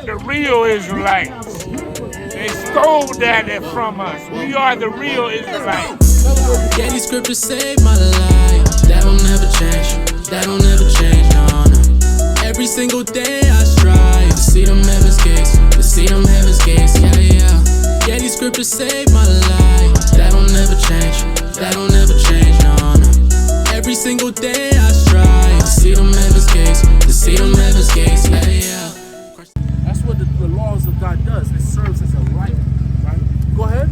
the real Israelites. They stole that from us. We are the real Israelites. Yeah, these scriptures saved my life. That don't never change. That don't never change, no, no. Every single day I strive to see them heaven's gates. To see them heaven's gates, yeah, yeah. Yeah, these scriptures saved my life. That don't never change. That don't never change, no, no. Every single day I strive to see them heaven's gates. To see them heaven's gates, yeah, yeah. That's what the laws of God does. It serves as a light, right? Go ahead.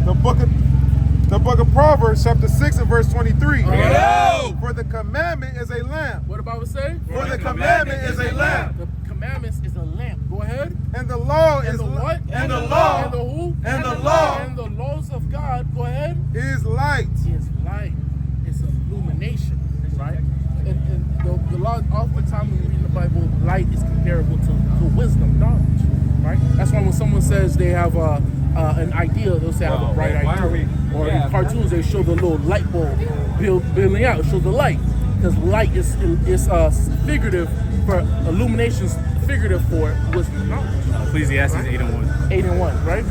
The book of Proverbs, chapter 6 and verse 23. For the commandment is a lamp. What the Bible say? For the commandment is a lamp. The commandments is a lamp. Go ahead. And the law And is the what? And the law. And the who? And the law. And the laws of God. Go ahead. is light. It's light. It's illumination, right? And the law, oftentimes when we read in the Bible, light is comparable to wisdom, knowledge, right? That's why when someone says they have an idea, they'll say I have a bright idea. Or in cartoons, they show the little light bulb building out. It shows the light, because light is figurative for illuminations, figurative for wisdom, knowledge. Ecclesiastes 8:1. 8:1, right?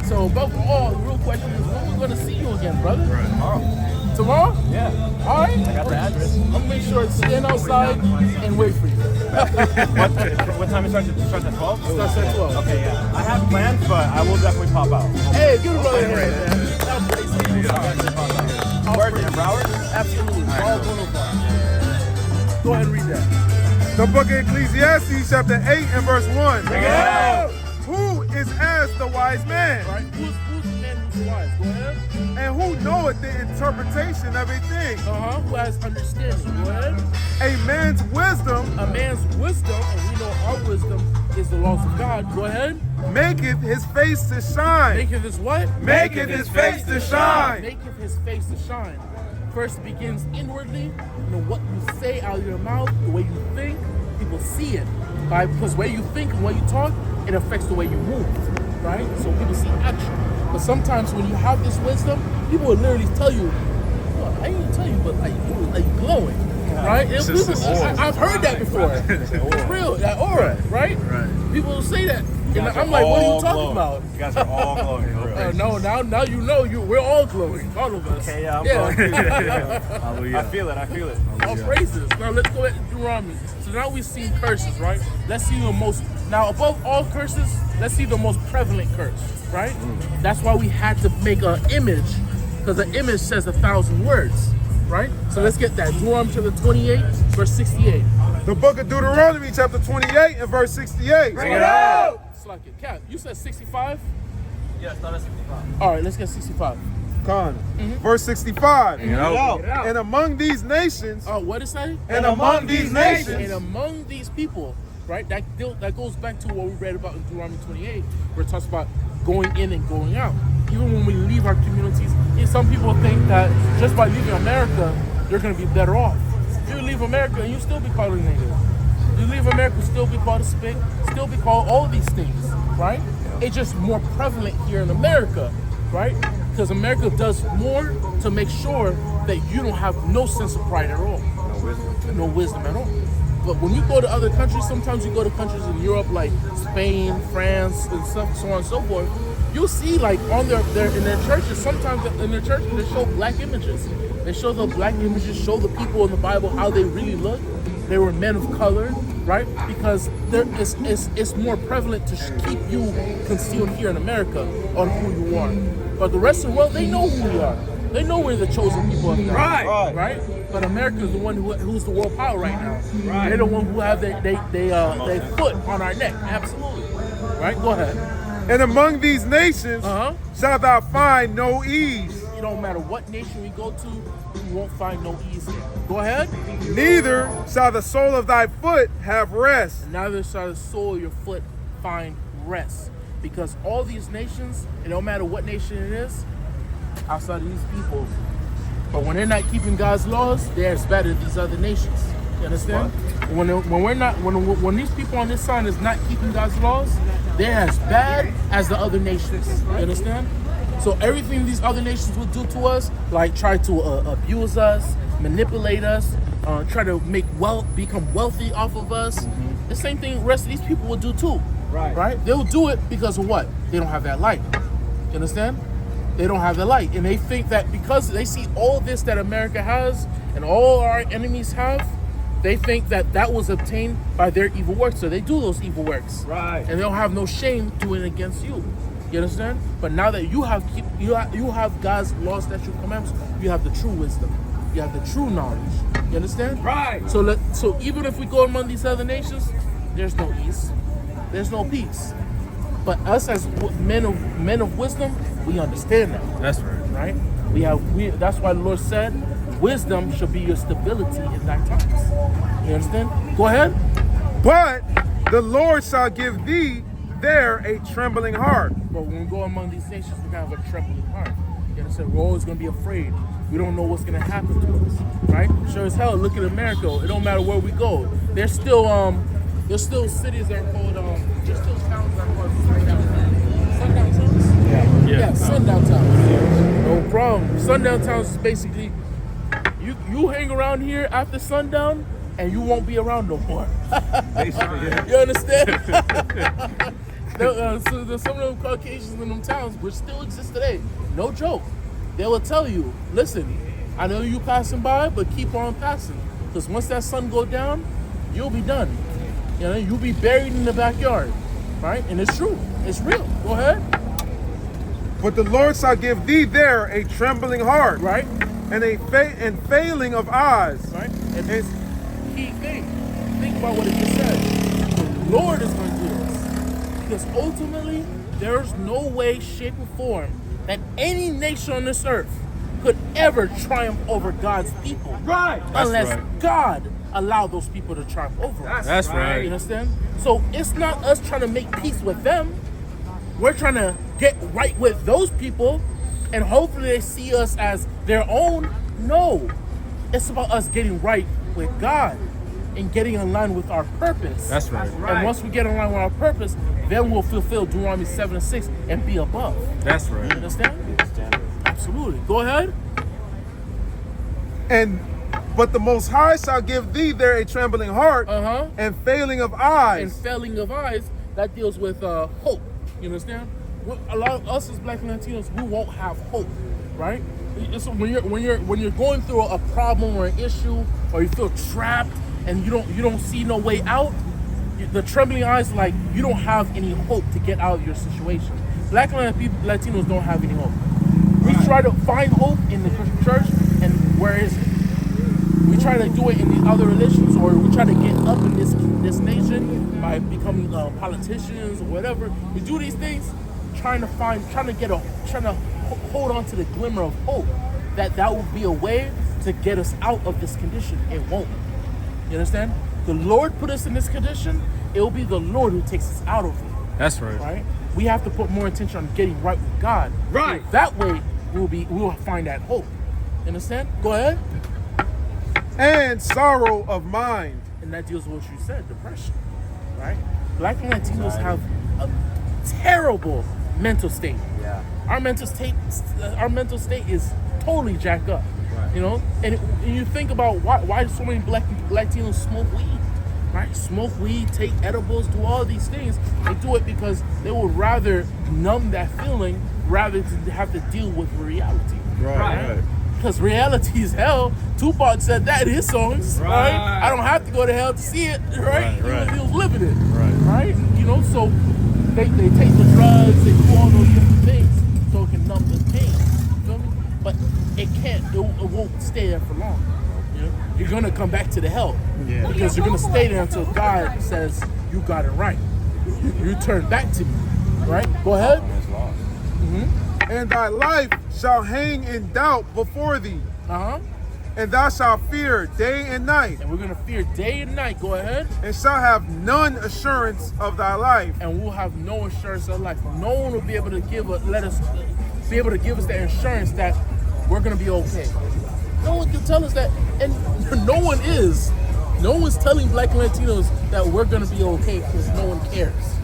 So above all, the real question is, when we're going to see you again, brother? Right. Tomorrow? Yeah. All right. I got the address. I'm going to make sure to stand outside and wait for you. What time it starts? It starts at 12? It starts at 12. Okay, yeah. I have plans, but I will definitely pop out. Hey, give a brother a hand, man. That'll praise you. Where in Broward? Absolutely. All going over. Go ahead and read that. The book of Ecclesiastes, chapter 8 and verse 1. Yeah. Who is as the wise man? All right. Who's the man who's wise? Go ahead. And who knoweth the interpretation of a thing? Who has understanding? Go ahead. A man's wisdom A man's wisdom, and we know our wisdom is the laws of God. Go ahead. maketh his face to shine. Maketh his what? Maketh his face to shine. Maketh his face to shine. First it begins inwardly. You know what you say out of your mouth, the way you think, people see it. Right? Because the way you think and the way you talk, it affects the way you move. Right? So people see action. But sometimes when you have this wisdom, people will literally tell you, well, I ain't gonna tell you, but like glowing. Right? I've heard that before. It's real, that aura, right? Right. People will say that. And I'm like, what are you talking about? You guys are all glowing. No, now you know we're all glowing, all of us. Okay, yeah, I'm glowing. Hallelujah. I feel it. All praises. Now let's go ahead and Deuteronomy. So now we've seen curses, right? Let's see the most, now above all curses, let's see the most prevalent curse, right? That's why we had to make an image, because the image says 1,000 words, right? So let's get that. Deuteronomy chapter 28, verse 68. The book of Deuteronomy, chapter 28 and verse 68. Bring it out! It's like a cap. You said 65? Yeah, start at 65. All right, let's get 65. Con. Verse 65. Yeah. And among these nations, What did it say? and among these nations, And among these people, right? That goes back to what we read about in Deuteronomy 28, where it talks about going in and going out. Even when we leave our communities, some people think that just by leaving America, they're going to be better off. You leave America and you still be called a nigger. You leave America, still be called a spick, still be called all these things, right? It's just more prevalent here in America, right? Because America does more to make sure that you don't have no sense of pride at all. No wisdom at all. But when you go to other countries, sometimes you go to countries in Europe like Spain, France, and stuff, so on and so forth, you'll see like on in their churches, sometimes in their churches they show black images. They show the black images, show the people in the Bible how they really look. They were men of color, right? Because it's more prevalent to keep you concealed here in America on who you are. But the rest of the world, they know who we are. They know we're the chosen people of God. Right? But America is the one who's the world power right now. Right. They're the one who have their foot on our neck. Absolutely. Right? Go ahead. and among these nations shalt thou find no ease. It don't matter what nation we go to, we won't find no ease here. Go ahead. Neither shall the sole of thy foot have rest. Neither shall the sole of your foot find rest. Because all these nations, it don't matter what nation it is, outside of these people, but when they're not keeping God's laws, they're as bad as these other nations. You understand? When these people on this side is not keeping God's laws, they're as bad as the other nations. You understand? So everything these other nations will do to us, like try to abuse us, manipulate us, try to become wealthy off of us. The same thing the rest of these people will do too. Right? They'll do it because of what? They don't have that light. You understand? They don't have the light. And they think that because they see all this that America has and all our enemies have, they think that that was obtained by their evil works. So they do those evil works. Right. And they'll have no shame doing it against you. You understand? But now that you have God's law, statute, commandments, you have the true wisdom. You have the true knowledge. You understand? Right. So even if we go among these other nations, there's no ease. There's no peace. But us as men of wisdom, we understand that. That's right. Right? That's why the Lord said, wisdom shall be your stability in thy times. You understand? Go ahead. But the Lord shall give thee there a trembling heart. But when we go among these nations, we're going to have a trembling heart. You understand? We're always going to be afraid. We don't know what's going to happen to us. Right? Sure as hell, look at America. It don't matter where we go. There's still cities that are called, there's still towns that are called sundown towns? Yeah, sundown towns. No problem. Sundown towns is basically, you hang around here after sundown and you won't be around no more. You understand? So some of them Caucasians in them towns, which still exist today, no joke, they will tell you, listen, I know you passing by, but keep on passing. Because once that sun go down, you'll be done. You know, you'll be buried in the backyard. Right? And it's true. It's real. Go ahead. But the Lord shall give thee there a trembling heart. Right? And failing of eyes. Right? And this key thing. Think about what it just said. The Lord is going to do this. Because ultimately, there's no way, shape, or form that any nation on this earth could ever triumph over God's people. Right. Unless God allow those people to triumph over us. That's right. You understand? So it's not us trying to make peace with them. We're trying to get right with those people, and hopefully they see us as their own. No. It's about us getting right with God and getting in line with our purpose. That's right. And once we get in line with our purpose, then we'll fulfill Deuteronomy 7:6 and be above. That's right. You understand? Absolutely. Go ahead. But the Most High shall give thee there a trembling heart and failing of eyes. And failing of eyes, that deals with hope. You understand? A lot of us as Black Latinos, we won't have hope, right? It's when you're going through a problem or an issue, or you feel trapped and you don't see no way out. The trembling eyes, like you don't have any hope to get out of your situation. Black Latinos don't have any hope. We try to find hope in the Christian church, and where is it? We try to do it in the other religions, or we try to get up in this nation by becoming politicians or whatever. We do these things, trying to hold on to the glimmer of hope that will be a way to get us out of this condition. It won't. You understand? The Lord put us in this condition. It will be the Lord who takes us out of it. That's right. Right? We have to put more attention on getting right with God. Right. So that way, we'll find that hope. You understand? Go ahead. And sorrow of mind. And that deals with what you said, depression. Right? Black Latinos have a terrible mental state. Yeah. Our mental state is totally jacked up. Right. You know, and you think about why so many Black Latinos smoke weed. Right? Smoke weed, take edibles, do all these things. They do it because they would rather numb that feeling rather than have to deal with reality. Right. Because reality is hell. Tupac said that in his songs. Right? I don't have to go to hell to see it. Right? He was living it. Right? You know, so they take the drugs, they do all those different things so it can numb the pain. You feel me? But it can't. It won't stay there for long. You know? You're gonna come back to the hell. Yeah. Because you're gonna stay there until God says you got it right. You turn back to me. Right? Go ahead. And thy life shall hang in doubt before thee. And thou shalt fear day and night. And we're gonna fear day and night. Go ahead. And shall have none assurance of thy life. And we'll have no assurance of life. No one will be able to give us the assurance that we're gonna be okay. No one can tell us that, and no one is. No one's telling Black Latinos that we're gonna be okay because no one cares.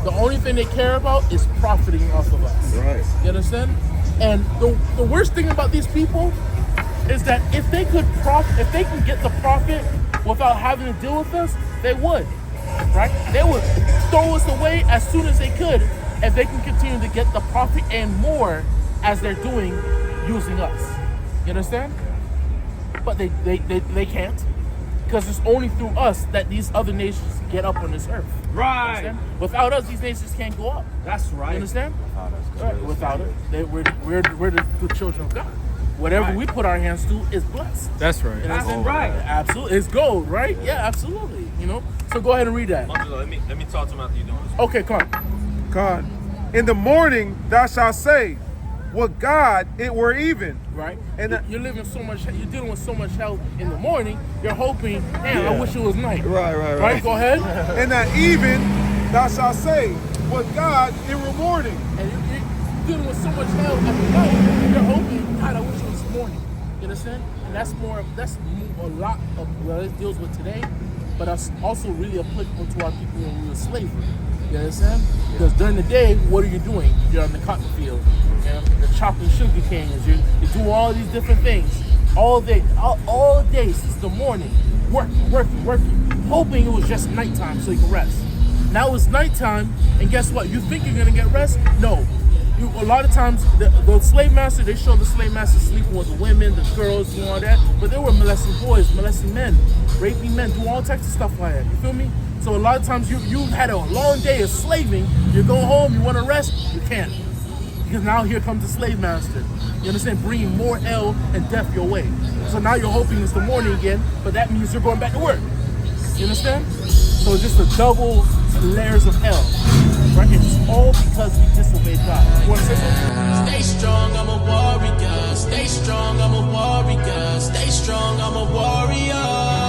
The only thing they care about is profiting off of us. Right. You understand? And the worst thing about these people is that if they can get the profit without having to deal with us, they would, right? They would throw us away as soon as they could if they can continue to get the profit and more as they're doing using us. You understand? But they can't, because it's only through us that these other nations get up on this earth. Right. Without us, these nations can't go up. That's right. You understand? Without us. Right. Without it, we're the children of God. Whatever we put our hands to is blessed. That's right. You know what I'm saying? Right. Absolutely. It's gold, right? Yeah, absolutely. You know? So go ahead and read that. Angelo, let me talk to him after you doing this. Okay, come on. God, in the morning thou shalt say, would God it were even. Right? And you're dealing with so much hell in the morning, you're hoping, damn, I wish it was night. Right? Go ahead. and that even thou shalt say, would God it were morning. And you're dealing with so much hell at the night, you're hoping, God, I wish it was morning. You understand? And that's a lot of what it deals with today, but that's also really applicable to our people when we were slavery. You understand? Because during the day, what are you doing? You're on the cotton field. You know? You're chopping sugar canes. You do all these different things all day since the morning. Working, hoping it was just nighttime so you can rest. Now it's nighttime, and guess what? You think you're gonna get rest? No. A lot of times, the slave master, they show the slave master sleeping with the women, the girls, and all that, but they were molesting boys, molesting men, raping men, doing all types of stuff like that. You feel me? So a lot of times, you had a long day of slaving. You go home, you want to rest, you can't, because now here comes the slave master. You understand? Bringing more hell and death your way. So now you're hoping it's the morning again, but that means you're going back to work. You understand? So it's just a double layers of hell. Right? It's all because we disobeyed God. You want to say something? Stay strong, I'm a warrior. Stay strong, I'm a warrior. Stay strong, I'm a warrior.